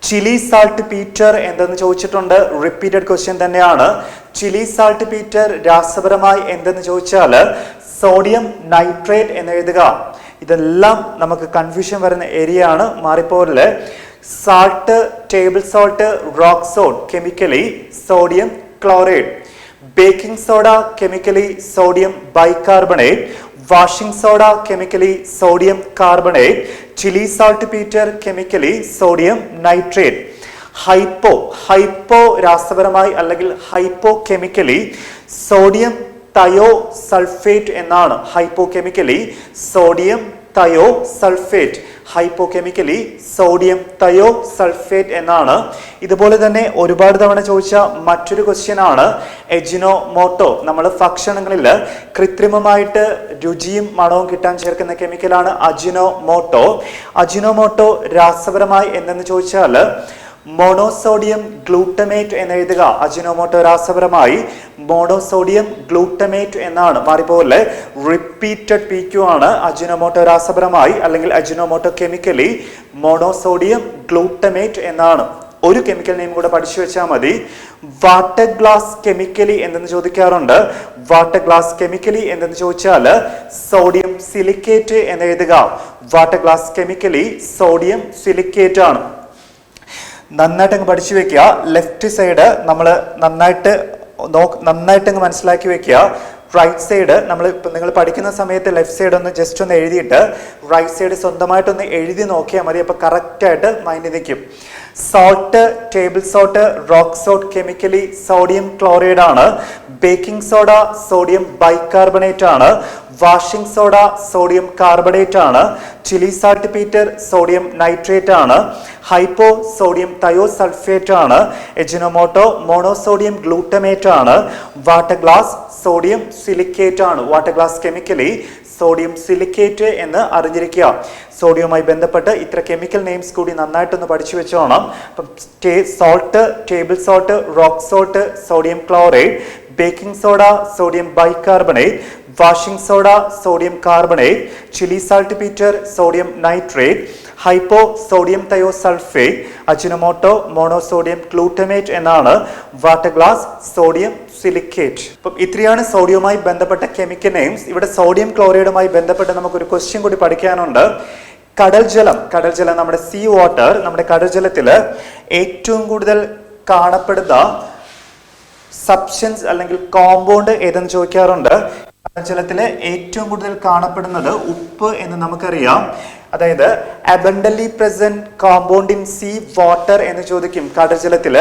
ചില്ലി സാൾട്ട് പീറ്റർ എന്തെന്ന് ചോദിച്ചിട്ടുണ്ട്. റിപ്പീറ്റഡ് ക്വസ്റ്റ്യൻ തന്നെയാണ്. ചില്ലി സാൾട്ട് പീറ്റർ രാസപരമായി എന്തെന്ന് ചോദിച്ചാൽ സോഡിയം നൈട്രേറ്റ് എന്ന് എഴുതുക. ഇതെല്ലാം നമുക്ക് കൺഫ്യൂഷൻ വരുന്ന ഏരിയ ആണ്, മാറിപ്പോരില്. Salt, table salt, rock salt chemically sodium chloride. Baking soda chemically sodium bicarbonate, washing soda chemically sodium carbonate, Chile saltpetre chemically sodium nitrate. Hypo രാസപരമായി അല്ലെങ്കിൽ hypo chemically sodium thiosulphate എന്നാണ്. Hypo chemically sodium thiosulphate, hypo chemically sodium thiosulphate എന്നാണ്. ഇതുപോലെ തന്നെ ഒരുപാട് തവണ ചോദിച്ച മറ്റൊരു ക്വസ്റ്റ്യൻ ആണ് എജിനോമോട്ടോ. നമ്മൾ ഭക്ഷണങ്ങളിൽ കൃത്രിമമായിട്ട് രുചിയും മണവും കിട്ടാൻ ചേർക്കുന്ന കെമിക്കലാണ് അജിനോമോട്ടോ. അജിനോമോട്ടോ രാസപരമായി എന്തെന്ന് ചോദിച്ചാൽ മോണോസോഡിയം ഗ്ലൂട്ടമേറ്റ് എന്ന് എഴുതുക. അജിനോമോട്ടോ രാസപരമായി മോണോസോഡിയം ഗ്ലൂട്ടമേറ്റ് എന്നാണ്. മാറിപ്പോലെ റിപ്പീറ്റഡ് PQ ആണ്. അജിനോമോട്ടോ രാസപരമായി അല്ലെങ്കിൽ അജിനോമോട്ടോ കെമിക്കലി മോണോസോഡിയം ഗ്ലൂട്ടമേറ്റ് എന്നാണ്. ഒരു കെമിക്കൽ നെയിം കൂടെ പഠിച്ചു വെച്ചാൽ മതി. വാട്ടർ ഗ്ലാസ് കെമിക്കലി എന്തെന്ന് ചോദിക്കാറുണ്ട്. വാട്ടർ ഗ്ലാസ് കെമിക്കലി എന്തെന്ന് ചോദിച്ചാൽ സോഡിയം സിലിക്കേറ്റ് എന്ന് എഴുതുക. Water glass chemically sodium silicate ആണ്. നന്നായിട്ട് അങ്ങ് പഠിച്ചു വെക്കുക. ലെഫ്റ്റ് സൈഡ് നമ്മൾ നന്നായിട്ട് അങ്ങ് മനസ്സിലാക്കി വെക്കുക. റൈറ്റ് സൈഡ് നിങ്ങൾ പഠിക്കുന്ന സമയത്ത് ലെഫ്റ്റ് സൈഡ് ഒന്ന് ജസ്റ്റ് ഒന്ന് എഴുതിയിട്ട് റൈറ്റ് സൈഡ് സ്വന്തമായിട്ടൊന്ന് എഴുതി നോക്കിയാൽ മതി. അപ്പോൾ കറക്റ്റായിട്ട് മൈൻഡിൽ നിൽക്കും. Salt, table salt, rock salt chemically sodium chloride ആണ്. ബേക്കിംഗ് സോഡ സോഡിയം ബൈകാർബണേറ്റ് ആണ്. വാഷിംഗ് സോഡ സോഡിയം കാർബണേറ്റ് ആണ്. Chilli saltpetre sodium nitrate ആണ്. ഹൈപ്പോ സോഡിയം തയോസൾഫേറ്റ് ആണ്. എജിനോമോട്ടോ മോണോസോഡിയം ഗ്ലൂട്ടമേറ്റ് ആണ്. വാട്ടർ ഗ്ലാസ് സോഡിയം സിലിക്കേറ്റ് ആണ്. Water glass chemically sodium silicate എന്ന് അറിഞ്ഞിരിക്കുക. സോഡിയവുമായി ബന്ധപ്പെട്ട് ഇത്ര കെമിക്കൽ നെയിംസ് കൂടി നന്നായിട്ടൊന്ന് പഠിച്ചു വെച്ചോണം. അപ്പം salt, table salt, rock salt sodium chloride, baking soda sodium bicarbonate, washing soda sodium carbonate, Chile saltpetre sodium nitrate, hypo sodium thiosulphate, Ajinomoto monosodium glutamate എന്നാണ്. Water glass sodium silicate. അപ്പം ഇത്രയാണ് സോഡിയവുമായി ബന്ധപ്പെട്ട കെമിക്കൽ നെയിംസ്. ഇവിടെ സോഡിയം ക്ലോറൈഡുമായി ബന്ധപ്പെട്ട് നമുക്കൊരു ക്വസ്റ്റ്യൻ കൂടി പഠിക്കാനുണ്ട്. കടൽ ജലം നമ്മുടെ സീ വാട്ടർ, നമ്മുടെ കടൽ ജലത്തിൽ ഏറ്റവും കൂടുതൽ കാണപ്പെടുന്ന സബ്സ്റ്റൻസ് അല്ലെങ്കിൽ കോമ്പൗണ്ട് ഏതെന്ന് ചോദിക്കാറുണ്ട്. കടൽ ജലത്തിൽ ഏറ്റവും കൂടുതൽ കാണപ്പെടുന്നത് ഉപ്പ് എന്ന് നമുക്കറിയാം. അതായത് abundantly present compound in sea water എന്ന് ചോദിക്കും. കടൽജലത്തിൽ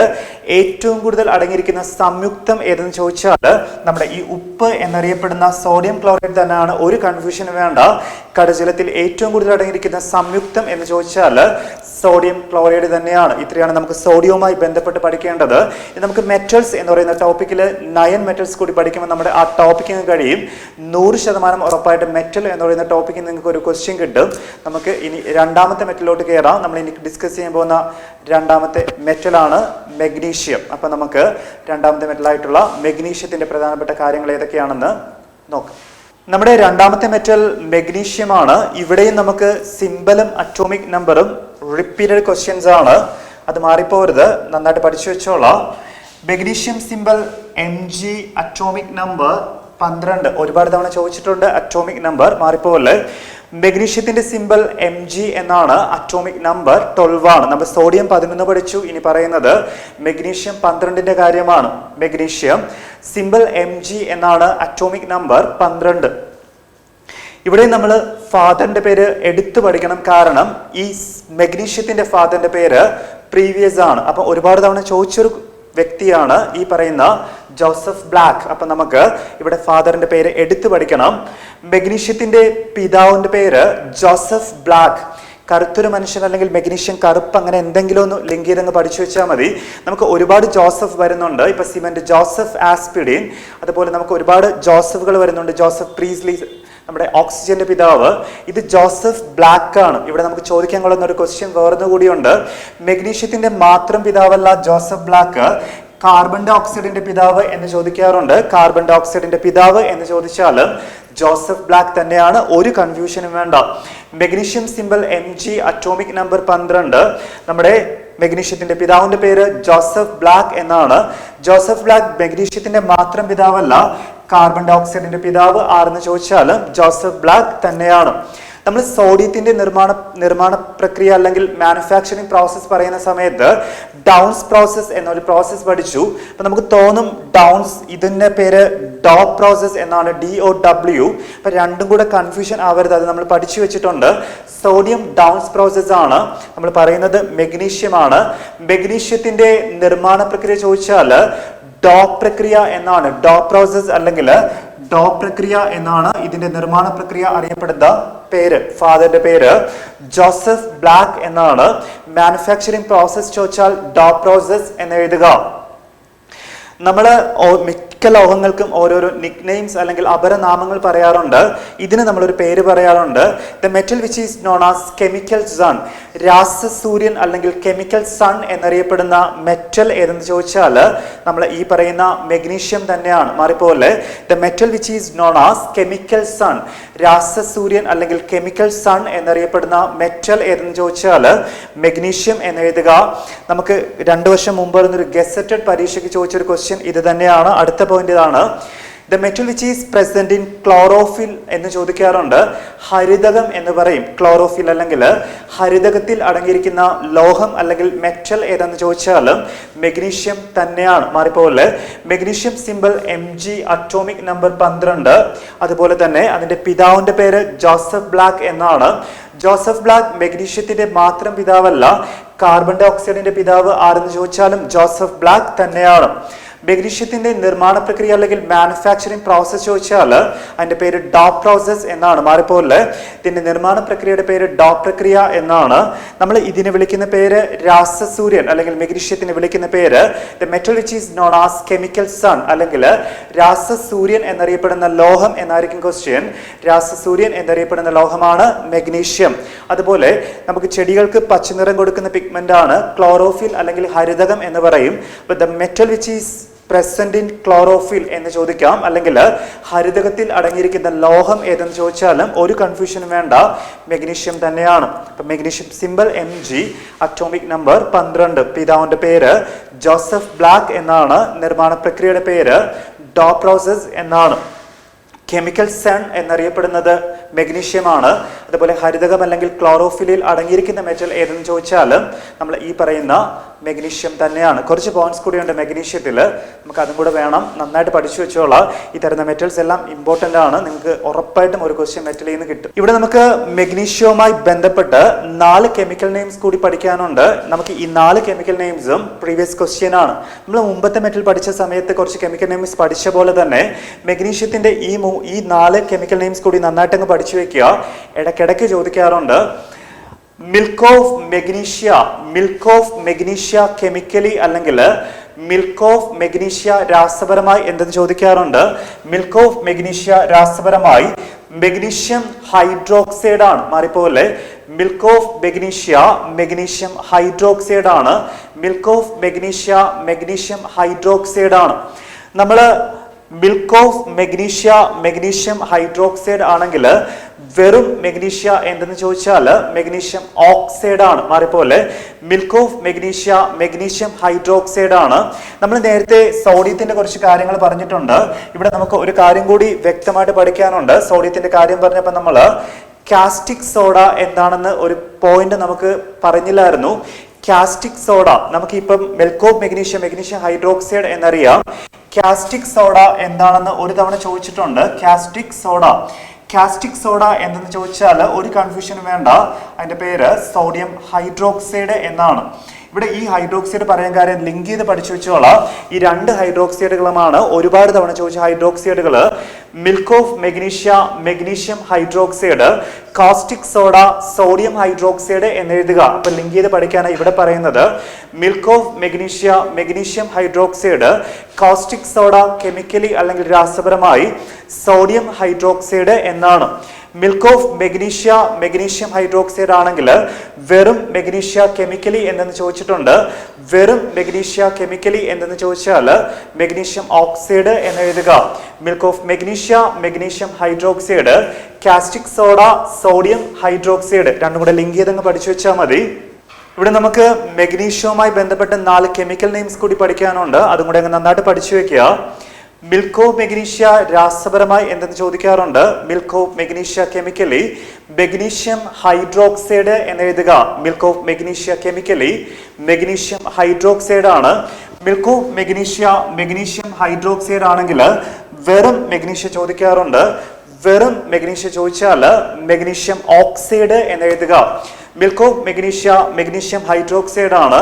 ഏറ്റവും കൂടുതൽ അടങ്ങിയിരിക്കുന്ന സംയുക്തം ഏതെന്ന് ചോദിച്ചാൽ നമ്മുടെ ഈ ഉപ്പ് എന്നറിയപ്പെടുന്ന സോഡിയം ക്ലോറൈഡ് തന്നെയാണ്. ഒരു കൺഫ്യൂഷനും വേണ്ട. കടൽജലത്തിൽ ഏറ്റവും കൂടുതൽ അടങ്ങിയിരിക്കുന്ന സംയുക്തം എന്ന് ചോദിച്ചാൽ സോഡിയം ക്ലോറൈഡ് തന്നെയാണ്. ഇത്രയാണ് നമുക്ക് സോഡിയവുമായി ബന്ധപ്പെട്ട് പഠിക്കേണ്ടത്. നമുക്ക് മെറ്റൽസ് എന്ന് പറയുന്ന ടോപ്പിക്കിൽ 9 മെറ്റൽസ് കൂടി പഠിക്കുമ്പോൾ നമ്മുടെ ആ ടോപ്പിക്കിന് കഴിയും. 100% ഉറപ്പായിട്ട് മെറ്റൽ എന്ന് പറയുന്ന ടോപ്പിക്കിൽ നിങ്ങൾക്ക് ഒരു ക്വസ്റ്റ്യൻ കിട്ടും. നമുക്ക് ഇനി രണ്ടാമത്തെ മെറ്റലിലോട്ട് കയറാം. നമ്മൾ ഇനി ഡിസ്കസ് ചെയ്യാൻ പോകുന്ന രണ്ടാമത്തെ മെറ്റലാണ് മെഗ്നീഷ്യം. അപ്പം നമുക്ക് രണ്ടാമത്തെ മെറ്റലായിട്ടുള്ള മെഗ്നീഷ്യത്തിന്റെ പ്രധാനപ്പെട്ട കാര്യങ്ങൾ ഏതൊക്കെയാണെന്ന് നോക്കാം. നമ്മുടെ രണ്ടാമത്തെ മെറ്റൽ മെഗ്നീഷ്യമാണ്. ഇവിടെയും നമുക്ക് സിമ്പലും അറ്റോമിക് നമ്പറും റിപ്പീറ്റഡ് ക്വസ്റ്റ്യൻസ് ആണ്. അത് മാറിപ്പോരുത്, നന്നായിട്ട് പഠിച്ചു വെച്ചോളാം. Magnesium symbol Mg, atomic number 12. ഒരുപാട് തവണ ചോദിച്ചിട്ടുണ്ട് അറ്റോമിക് നമ്പർ, മാറിപ്പോലെ. മെഗ്നീഷ്യത്തിന്റെ സിമ്പൽ Mg എന്നാണ്. അറ്റോമിക് നമ്പർ 12 ആണ്. നമ്മൾ സോഡിയം 11 പഠിച്ചു. ഇനി പറയുന്നത് മെഗ്നീഷ്യം 12ന്റെ കാര്യമാണ്. മെഗ്നീഷ്യം സിമ്പൽ Mg എന്നാണ്. Atomic number 12. ഇവിടെ നമ്മൾ ഫാദറിന്റെ പേര് എടുത്തു പഠിക്കണം. കാരണം ഈ മെഗ്നീഷ്യത്തിന്റെ ഫാദറിന്റെ പേര് പ്രീവിയസ് ആണ്. അപ്പൊ ഒരുപാട് തവണ ചോദിച്ചൊരു വ്യക്തിയാണ് ഈ പറയുന്ന ജോസഫ് ബ്ലാക്ക്. അപ്പൊ നമുക്ക് ഇവിടെ ഫാദറിന്റെ പേര് എടുത്തു പഠിക്കണം. മെഗ്നീഷ്യത്തിന്റെ പിതാവിന്റെ പേര് ജോസഫ് ബ്ലാക്ക്. കറുത്തൊരു മനുഷ്യൻ അല്ലെങ്കിൽ മെഗ്നീഷ്യൻ കറുപ്പ്, അങ്ങനെ എന്തെങ്കിലും ഒന്ന് ലിങ്ക് ചെയ്തങ്ങ് പഠിച്ചു വെച്ചാൽ മതി. നമുക്ക് ഒരുപാട് ജോസഫ് വരുന്നുണ്ട്. ഇപ്പൊ സിമന്റ് ജോസഫ് ആസ്പിഡിൻ, അതുപോലെ നമുക്ക് ഒരുപാട് ജോസഫുകൾ വരുന്നുണ്ട്. ജോസഫ് പ്രീസ്ലി നമ്മുടെ ഓക്സിജന്റെ പിതാവ്. ഇത് ജോസഫ് ബ്ലാക്ക് ആണ്. ഇവിടെ നമുക്ക് ചോദിക്കാൻ കൊള്ളുന്ന ഒരു ക്വസ്റ്റ്യൻ വേറൊന്നു കൂടിയുണ്ട്. മെഗ്നീഷ്യത്തിന്റെ മാത്രം പിതാവല്ല ജോസഫ് ബ്ലാക്ക്, കാർബൺ ഡൈ ഓക്സൈഡിന്റെ പിതാവ് എന്ന് ചോദിക്കാറുണ്ട്. കാർബൺ ഡൈ ഓക്സൈഡിന്റെ പിതാവ് എന്ന് ചോദിച്ചാലും ജോസഫ് ബ്ലാക്ക് തന്നെയാണ്. ഒരു കൺഫ്യൂഷനും വേണ്ട. Magnesium symbol Mg, atomic number 12. നമ്മുടെ മെഗ്നീഷ്യത്തിന്റെ പിതാവിന്റെ പേര് ജോസഫ് ബ്ലാക്ക് എന്നാണ്. ജോസഫ് ബ്ലാക്ക് മെഗ്നീഷ്യത്തിന്റെ മാത്രം പിതാവല്ല, കാർബൺ ഡൈ ഓക്സൈഡിന്റെ പിതാവ് ആരെന്ന് ചോദിച്ചാലും ജോസഫ് ബ്ലാക്ക് തന്നെയാണ്. നമ്മൾ സോഡിയത്തിന്റെ നിർമ്മാണ പ്രക്രിയ അല്ലെങ്കിൽ മാനുഫാക്ചറിങ് പ്രോസസ് പറയുന്ന സമയത്ത് ഡൗൺസ് പ്രോസസ് എന്നൊരു പ്രോസസ് പഠിച്ചു. അപ്പൊ നമുക്ക് തോന്നും ഡൗൺസ്, ഇതിന്റെ പേര് ഡോപ്പ് പ്രോസസ് എന്നാണ്, DOW. അപ്പൊ രണ്ടും കൂടെ കൺഫ്യൂഷൻ ആവരുത്, അത് നമ്മൾ പഠിച്ചു വെച്ചിട്ടുണ്ട്. സോഡിയം ഡൗൺസ് പ്രോസസ് ആണ്. നമ്മൾ പറയുന്നത് മെഗ്നീഷ്യമാണ്. മെഗ്നീഷ്യത്തിന്റെ നിർമ്മാണ പ്രക്രിയ ചോദിച്ചാൽ ഡോപ്പ് പ്രക്രിയ എന്നാണ്. ഡോപ്പ് പ്രോസസ് അല്ലെങ്കിൽ ഡോപ്പ് പ്രക്രിയ എന്നാണ് ഇതിന്റെ നിർമ്മാണ പ്രക്രിയ അറിയപ്പെടുന്ന പേര്. ഫാദറിന്റെ പേര് ജോസഫ് ബ്ലാക്ക് എന്നാണ്. മാനുഫാക്ചറിങ് പ്രോസസ് ചോദിച്ചാൽ ഡോപ്പ് പ്രോസസ് എന്ന് എഴുതുക. നമ്മൾ മിക്ക ലോഹങ്ങൾക്കും ഓരോരോ നിക് നെയിംസ് അല്ലെങ്കിൽ അപരനാമങ്ങൾ പറയാറുണ്ട്. ഇതിന് നമ്മളൊരു പേര് പറയാറുണ്ട്. The metal which is known as chemical sun, രാസസൂര്യൻ അല്ലെങ്കിൽ കെമിക്കൽ സൺ എന്നറിയപ്പെടുന്ന മെറ്റൽ ഏതെന്ന് ചോദിച്ചാൽ നമ്മൾ ഈ പറയുന്ന മെഗ്നീഷ്യം തന്നെയാണ്. മാറിപ്പോലെ the metal which is known as chemical sun, രാസസൂര്യൻ അല്ലെങ്കിൽ കെമിക്കൽ സൺ എന്നറിയപ്പെടുന്ന മെറ്റൽ ഏതെന്ന് ചോദിച്ചാൽ മെഗ്നീഷ്യം എന്നെഴുതുക. നമുക്ക് 2 വർഷം മുമ്പ് ഒരു ഗസറ്റഡ് പരീക്ഷയ്ക്ക് ചോദിച്ചൊരു ക്വസ്റ്റ്യൻ ഇത് തന്നെയാണ്. അടുത്ത പോയിന്റ് ഇതാണ്. The metal which is present in chlorophyll എന്ന് ചോദിക്കാറുണ്ട്. ഹരിതകം എന്ന് പറയും ക്ലോറോഫിൽ, അല്ലെങ്കിൽ ഹരിതകത്തിൽ അടങ്ങിയിരിക്കുന്ന ലോഹം അല്ലെങ്കിൽ മെറ്റൽ ഏതെന്ന് ചോദിച്ചാലും മെഗ്നീഷ്യം തന്നെയാണ്. മാറിപ്പോലെ magnesium symbol Mg, atomic number 12. അതുപോലെ തന്നെ അതിന്റെ പിതാവിന്റെ പേര് ജോസഫ് ബ്ലാക്ക് എന്നാണ്. ജോസഫ് ബ്ലാക്ക് മെഗ്നീഷ്യത്തിന്റെ മാത്രം പിതാവല്ല, കാർബൺ ഡൈ ഓക്സൈഡിന്റെ പിതാവ് ആരെന്ന് ചോദിച്ചാലും ജോസഫ് ബ്ലാക്ക് തന്നെയാണ്. മെഗ്നീഷ്യത്തിന്റെ നിർമ്മാണ പ്രക്രിയ അല്ലെങ്കിൽ മാനുഫാക്ചറിങ് പ്രോസസ് ചോദിച്ചാൽ അതിന്റെ പേര് ഡോപ്പ് പ്രോസസ് എന്നാണ്. മാറിപ്പോലെ ഇതിന്റെ നിർമ്മാണ പ്രക്രിയയുടെ പേര് ഡോപ്പ് പ്രക്രിയ എന്നാണ്. നമ്മൾ ഇതിനെ വിളിക്കുന്ന പേര് രാസസൂര്യൻ, അല്ലെങ്കിൽ മെഗ്നീഷ്യത്തിന് വിളിക്കുന്ന പേര് the metal which is known as chemical sun, അല്ലെങ്കിൽ രാസസൂര്യൻ എന്നറിയപ്പെടുന്ന ലോഹം എന്നായിരിക്കും ക്വസ്റ്റ്യൻ. രാസസൂര്യൻ എന്നറിയപ്പെടുന്ന ലോഹമാണ് മെഗ്നീഷ്യം. അതുപോലെ നമുക്ക് ചെടികൾക്ക് പച്ചനിറം കൊടുക്കുന്ന പിഗ്മെന്റ് ആണ് ക്ലോറോഫിൽ അല്ലെങ്കിൽ ഹരിതകം എന്ന് പറയും. The metal which is present in chlorophyll എന്ന് ചോദിക്കാം, അല്ലെങ്കിൽ ഹരിതകത്തിൽ അടങ്ങിയിരിക്കുന്ന ലോഹം ഏതെന്ന് ചോദിച്ചാലും ഒരു കൺഫ്യൂഷനും വേണ്ട, മെഗ്നീഷ്യം തന്നെയാണ്. അപ്പൊ magnesium symbol Mg, atomic number 12. പിതാവിന്റെ പേര് ജോസഫ് ബ്ലാക്ക് എന്നാണ്. നിർമ്മാണ പ്രക്രിയയുടെ പേര് ഡോപ്പ് പ്രോസസ് എന്നാണ്. കെമിക്കൽ സൺ എന്നറിയപ്പെടുന്നത് മെഗ്നീഷ്യമാണ്. അതുപോലെ ഹരിതകം അല്ലെങ്കിൽ ക്ലോറോഫിലിൽ അടങ്ങിയിരിക്കുന്ന മെറ്റൽ ഏതെന്ന് ചോദിച്ചാൽ നമ്മൾ ഈ പറയുന്ന മെഗ്നീഷ്യം തന്നെയാണ്. കുറച്ച് പോയിന്റ്സ് കൂടിയുണ്ട് മെഗ്നീഷ്യത്തിൽ, നമുക്ക് അതും കൂടെ വേണം. നന്നായിട്ട് പഠിച്ചു വെച്ചോളാം. ഈ തരുന്ന മെറ്റൽസ് എല്ലാം ഇമ്പോർട്ടൻ്റ് ആണ്. നിങ്ങൾക്ക് ഉറപ്പായിട്ടും ഒരു ക്വസ്റ്റ്യൻ മെറ്റലിൽ നിന്ന് കിട്ടും. ഇവിടെ നമുക്ക് മെഗ്നീഷ്യവുമായി ബന്ധപ്പെട്ട് 4 കെമിക്കൽ നെയിംസ് കൂടി പഠിക്കാനുണ്ട്. നമുക്ക് ഈ 4 കെമിക്കൽ നെയിംസും പ്രീവിയസ് ക്വസ്റ്റ്യൻ ആണ്. നമ്മൾ മുമ്പത്തെ മെറ്റൽ പഠിച്ച സമയത്ത് കുറച്ച് കെമിക്കൽ നെയിംസ് പഠിച്ച പോലെ തന്നെ മെഗ്നീഷ്യത്തിന്റെ ഈ 4 കെമിക്കൽ നെയിംസ് കൂടി നന്നായിട്ട് അങ്ങ് പഠിച്ചു വെക്കുക. ഇടയ്ക്കിടയ്ക്ക് ചോദിക്കാറുണ്ട്. മിൽക്ക് ഓഫ് മെഗ്നീഷ്യ കെമിക്കലി, അല്ലെങ്കിൽ മിൽക്ക് ഓഫ് മെഗ്നീഷ്യ രാസപരമായി എന്തെന്ന് ചോദിക്കാറുണ്ട്. മിൽക്ക് ഓഫ് മെഗ്നീഷ്യ രാസപരമായി മെഗ്നീഷ്യം ഹൈഡ്രോക്സൈഡ് ആണ്. മാറിപ്പോലെ മിൽക്ക് ഓഫ് മെഗ്നീഷ്യം ഹൈഡ്രോക്സൈഡ് ആണ്. മിൽക്ക് ഓഫ് മെഗ്നീഷ്യം ഹൈഡ്രോക്സൈഡ് ആണ്. നമ്മൾ മിൽക്ക് ഓഫ് മെഗ്നീഷ്യം ഹൈഡ്രോക്സൈഡ് ആണെങ്കിൽ വെറും മെഗ്നീഷ്യ എന്തെന്ന് ചോദിച്ചാൽ മെഗ്നീഷ്യം ഓക്സൈഡ് ആണ്. മാറിപ്പോലെ മിൽക്ക് ഓഫ് മെഗ്നീഷ്യം ഹൈഡ്രോക്സൈഡ് ആണ്. നമ്മൾ നേരത്തെ സോഡിയത്തിന്റെ കുറച്ച് കാര്യങ്ങൾ പറഞ്ഞിട്ടുണ്ട്. ഇവിടെ നമുക്ക് ഒരു കാര്യം കൂടി വ്യക്തമായിട്ട് പഠിക്കാനുണ്ട്. സോഡിയത്തിന്റെ കാര്യം പറഞ്ഞപ്പോൾ നമ്മൾ കാസ്റ്റിക് സോഡ എന്താണെന്ന് ഒരു പോയിന്റ് നമുക്ക് പറഞ്ഞില്ലായിരുന്നു. കാസ്റ്റിക് സോഡ നമുക്ക് ഇപ്പം മിൽക്ക് ഓഫ് മെഗ്നീഷ്യം ഹൈഡ്രോക്സൈഡ് എന്നറിയാം. കാസ്റ്റിക് സോഡ എന്താണെന്ന് ഒരു തവണ ചോദിച്ചിട്ടുണ്ട്. കാസ്റ്റിക് സോഡ എന്തെന്ന് ചോദിച്ചാൽ ഒരു കൺഫ്യൂഷനും വേണ്ട, അതിന്റെ പേര് സോഡിയം ഹൈഡ്രോക്സൈഡ് എന്നാണ്. ഇവിടെ ഈ ഹൈഡ്രോക്സൈഡ് പറയാൻ കാര്യം ലിങ്ക് ചെയ്ത് പഠിച്ചു വെച്ചോളാം. ഈ 2 ഹൈഡ്രോക്സൈഡുകളുമാണ് ഒരുപാട് തവണ ചോദിച്ച ഹൈഡ്രോക്സൈഡുകൾ. Milk of magnesium hydroxide, caustic soda, sodium hydroxide എന്നെഴുതുക. അപ്പൊ ലിങ്ക് ചെയ്ത് പഠിക്കാനാണ് ഇവിടെ പറയുന്നത്. Milk of magnesium hydroxide, caustic soda chemically അല്ലെങ്കിൽ രാസപരമായി സോഡിയം ഹൈഡ്രോക്സൈഡ് എന്നാണ്. മിൽക്ക് ഓഫ് മെഗ്നീഷ്യം ഹൈഡ്രോക്സൈഡ് ആണെങ്കിൽ വെറും മെഗ്നീഷ്യ കെമിക്കലി എന്തെന്ന് ചോദിച്ചിട്ടുണ്ട്. വെറും മെഗ്നീഷ്യ കെമിക്കലി എന്തെന്ന് ചോദിച്ചാൽ മെഗ്നീഷ്യം ഓക്സൈഡ് എന്നെഴുതുക. Milk of magnesium hydroxide, caustic soda, sodium hydroxide രണ്ടും കൂടെ ലിങ്ക് ചെയ്തങ്ങ് പഠിച്ചു വെച്ചാൽ മതി. ഇവിടെ നമുക്ക് മെഗ്നീഷ്യവുമായി ബന്ധപ്പെട്ട 4 കെമിക്കൽ നെയിംസ് കൂടി പഠിക്കാനുണ്ട്. അതും കൂടെ അങ്ങ് നന്നായിട്ട് പഠിച്ചു വെക്കുക. മിൽക്ക് ഓഫ് മെഗ്നീഷ്യ രാസപരമായി എന്തെന്ന് ചോദിക്കാറുണ്ട്. Milk of magnesia chemically magnesium hydroxide എന്നെഴുതുക. Milk of magnesia chemically magnesium hydroxide ആണ്. മിൽക്ക് ഓഫ് മെഗ്നീഷ്യം ഹൈഡ്രോക്സൈഡ് ആണെങ്കിൽ വെറും മെഗ്നീഷ്യ ചോദിക്കാറുണ്ട്. വെറും മെഗ്നീഷ്യ ചോദിച്ചാൽ മെഗ്നീഷ്യം ഓക്സൈഡ് എന്നെഴുതുക. മിൽക്ക് ഓഫ് മെഗ്നീഷ്യം ഹൈഡ്രോക്സൈഡ് ആണ്.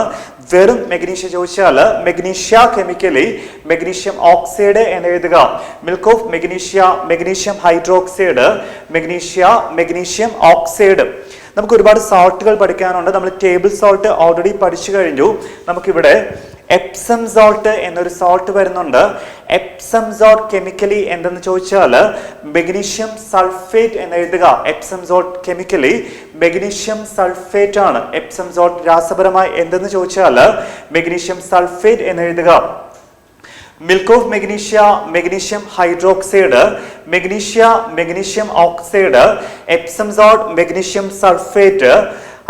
വെറും മെഗ്നീഷ്യ ചോദിച്ചാൽ മെഗ്നീഷ്യ കെമിക്കലി മെഗ്നീഷ്യം ഓക്സൈഡ് എന്നെഴുതുക. Milk of magnesium hydroxide, magnesium oxide. നമുക്ക് ഒരുപാട് സോൾട്ടുകൾ പഠിക്കാനുണ്ട്. നമ്മൾ ടേബിൾ സോൾട്ട് ഓൾറെഡി പഠിച്ചു കഴിഞ്ഞു. നമുക്കിവിടെ എപ്സം സോൾട്ട് എന്നൊരു സോൾട്ട് വരുന്നുണ്ട്. എപ്സം സോൾട്ട് കെമിക്കലി എന്തെന്ന് ചോദിച്ചാൽ മെഗ്നീഷ്യം സൾഫേറ്റ് എന്ന് എഴുതുക. Epsom salt chemically magnesium sulphate ആണ്. എപ്സം സോൾട്ട് രാസപരമായി എന്തെന്ന് ചോദിച്ചാൽ മെഗ്നീഷ്യം സൾഫേറ്റ് എന്ന് എഴുതുക. Milk of മെഗ്നീഷ്യ magnesium hydroxide, magnesium oxide, Epsom salt magnesium sulphate.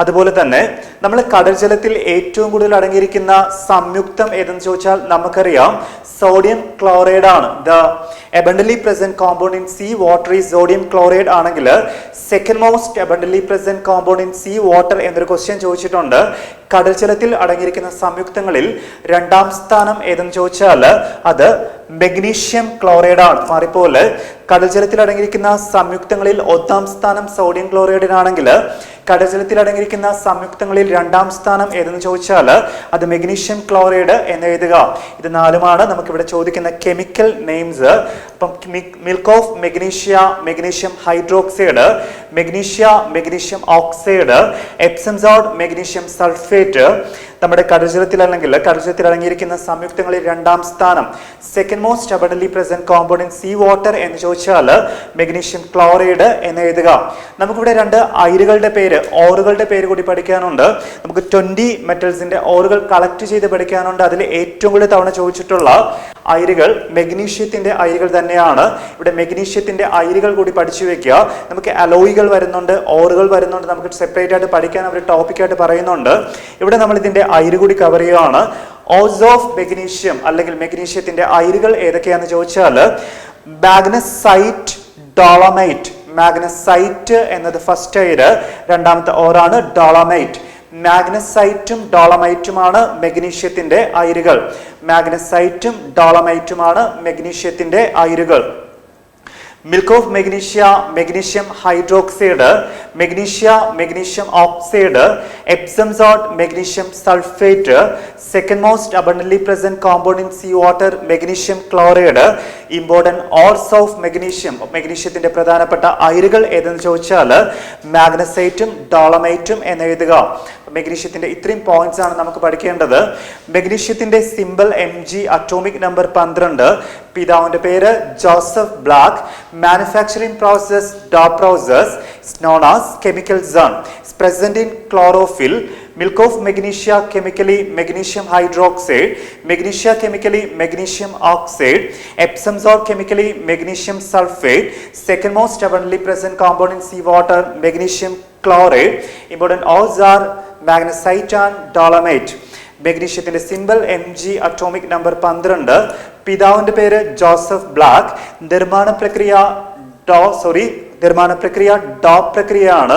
അതുപോലെ തന്നെ നമ്മൾ കടൽ ജലത്തിൽ ഏറ്റവും കൂടുതൽ അടങ്ങിയിരിക്കുന്ന സംയുക്തം ഏതെന്ന് ചോദിച്ചാൽ നമുക്കറിയാം സോഡിയം ക്ലോറൈഡ് ആണ്. The abundantly present compound in sea water is sodium chloride ആണെങ്കിൽ second most abundantly present compound in sea water എന്നൊരു ക്വസ്റ്റ്യൻ ചോദിച്ചിട്ടുണ്ട്. കടൽ ജലത്തിൽ അടങ്ങിയിരിക്കുന്ന സംയുക്തങ്ങളിൽ രണ്ടാം സ്ഥാനം ഏതെന്ന് ചോദിച്ചാൽ അത് മെഗ്നീഷ്യം ക്ലോറൈഡ് ആണ്. മാറിപ്പോലെ കടൽ ജലത്തിൽ അടങ്ങിയിരിക്കുന്ന സംയുക്തങ്ങളിൽ ഒന്നാം സ്ഥാനം സോഡിയം ക്ലോറൈഡിനാണെങ്കിൽ കടൽ ജലത്തിൽ അടങ്ങിയിരിക്കുന്ന സംയുക്തങ്ങളിൽ രണ്ടാം സ്ഥാനം ഏതെന്ന് ചോദിച്ചാൽ അത് മെഗ്നീഷ്യം ക്ലോറൈഡ് എന്ന് എഴുതുക. ഇത് നാലുമാണ് നമുക്ക് ഇവിടെ ചോദിക്കുന്ന കെമിക്കൽ നെയിംസ്. അപ്പം milk of magnesium hydroxide, magnesium oxide, Epsom salt magnesium sulphate. നമ്മുടെ കടൽജലത്തിൽ അല്ലെങ്കിൽ കടൽജലത്തിൽ അടങ്ങിയിരിക്കുന്ന സംയുക്തങ്ങളിൽ രണ്ടാം സ്ഥാനം second most abundantly present compound in sea water എന്ന് ചോദിച്ചാൽ മെഗ്നീഷ്യം ക്ലോറൈഡ് എന്ന് എഴുതുക. നമുക്കിവിടെ രണ്ട് അയിരുകളുടെ പേര്, ഓറുകളുടെ പേര് കൂടി പഠിക്കാനുണ്ട്. നമുക്ക് 20 മെറ്റൽസിന്റെ ഓറുകൾ കളക്ട് ചെയ്ത് പഠിക്കാനുണ്ട്. അതിൽ ഏറ്റവും കൂടുതൽ തവണ ചോദിച്ചിട്ടുള്ള അയിരുകൾ മെഗ്നീഷ്യത്തിന്റെ അയിരുകൾ തന്നെയാണ്. ഇവിടെ മെഗ്നീഷ്യത്തിന്റെ അയിരുകൾ കൂടി പഠിച്ചു വെക്കുക. നമുക്ക് അലോയികൾ വരുന്നുണ്ട്, ഓറുകൾ വരുന്നുണ്ട്. നമുക്ക് സെപ്പറേറ്റ് ആയിട്ട് പഠിക്കാൻ അവർ ടോപ്പിക്കായിട്ട് പറയുന്നുണ്ട്. ഇവിടെ നമ്മൾ ഇതിന്റെ അയിര് കൂടി കവർ ചെയ്യുകയാണ്. ഓസ് ഓഫ് മെഗ്നീഷ്യം അല്ലെങ്കിൽ മെഗ്നീഷ്യത്തിന്റെ അയിരുകൾ ഏതൊക്കെയാന്ന് ചോദിച്ചാൽ മാഗ്നസൈറ്റ്, ഡോളമൈറ്റ്. മാഗ്നസൈറ്റ് എന്നത് ഫസ്റ്റ് അയിര്, രണ്ടാമത്തെ ഓറാണ് ഡോളമൈറ്റ്. മാഗ്നസൈറ്റും ഡോളമൈറ്റുമാണ് മെഗ്നീഷ്യത്തിന്റെ അയിരുകൾ. മാഗ്നസൈറ്റും ഡോളമൈറ്റുമാണ് മെഗ്നീഷ്യത്തിന്റെ അയിരുകൾ. Milk of magnesium hydroxide, magnesium oxide, Epsom salt magnesium sulphate, second most abundantly present compound in sea water magnesium chloride. Important ores of മെഗ്നീഷ്യത്തിന്റെ പ്രധാനപ്പെട്ട അയിരുകൾ ഏതെന്ന് ചോദിച്ചാൽ മാഗ്നസൈറ്റും ഡോളമൈറ്റും എന്ന് എഴുതുക. മെഗ്നീഷ്യത്തിന്റെ ഇത്രയും പോയിന്റ്സ് ആണ് നമുക്ക് പഠിക്കേണ്ടത്. മെഗ്നീഷ്യത്തിന്റെ സിമ്പിൾ Mg, അറ്റോമിക് നമ്പർ 12. പിതാവിന്റെ പേര് Joseph black. Manufacturing process Dr process known as chemical zone is present in chlorophyll. Milk of magnesia chemically magnesium hydroxide, magnesia chemically magnesium oxide, Epsom salt chemically magnesium sulfate, second most abundantly present compound in sea water magnesium chloride. Important ores are magnesite and dolomite. മെഗ്നീഷ്യത്തിന്റെ സിമ്പിൾ Mg, അറ്റോമിക് നമ്പർ 12. പിതാവിന്റെ പേര് ജോസഫ് ബ്ലാക്ക്. നിർമ്മാണ പ്രക്രിയ ഡോ പ്രക്രിയയാണ്.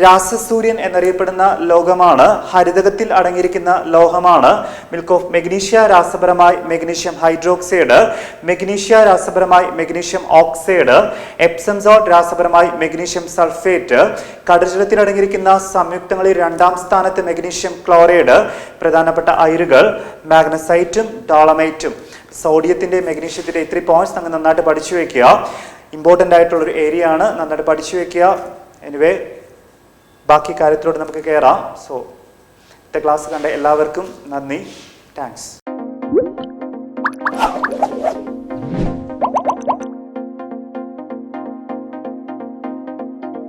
രാസസൂര്യൻ എന്നറിയപ്പെടുന്ന ലോഹമാണ്. ഹരിതകത്തിൽ അടങ്ങിയിരിക്കുന്ന ലോഹമാണ്. മിൽക്ക് ഓഫ് മെഗ്നീഷ്യ രാസപരമായി മെഗ്നീഷ്യം ഹൈഡ്രോക്സൈഡ്, മെഗ്നീഷ്യ രാസപരമായി മെഗ്നീഷ്യം ഓക്സൈഡ്, എപ്സം സോൾട്ട് രാസപരമായി മെഗ്നീഷ്യം സൾഫേറ്റ്. കടൽജലത്തിൽ അടങ്ങിയിരിക്കുന്ന സംയുക്തങ്ങളിൽ രണ്ടാം സ്ഥാനത്ത് മെഗ്നീഷ്യം ക്ലോറൈഡ്. പ്രധാനപ്പെട്ട അയിരുകൾ മാഗ്നസൈറ്റും ഡോളമൈറ്റും. സോഡിയത്തിന്റെ മെഗ്നീഷ്യത്തിന്റെ ഇത്രയും പോയിന്റ്സ് നമ്മൾ നന്നായിട്ട് പഠിച്ചു വെക്കുക. ഇമ്പോർട്ടൻ്റ് ആയിട്ടുള്ളൊരു ഏരിയ ആണ്, നന്നായിട്ട് പഠിച്ചു വെക്കുക. എനിവേ ബാക്കി കാര്യത്തിലോട്ട് നമുക്ക് കയറാം. സോ ഇന്നത്തെ ക്ലാസ് കണ്ട എല്ലാവർക്കും നന്ദി. താങ്ക്സ്.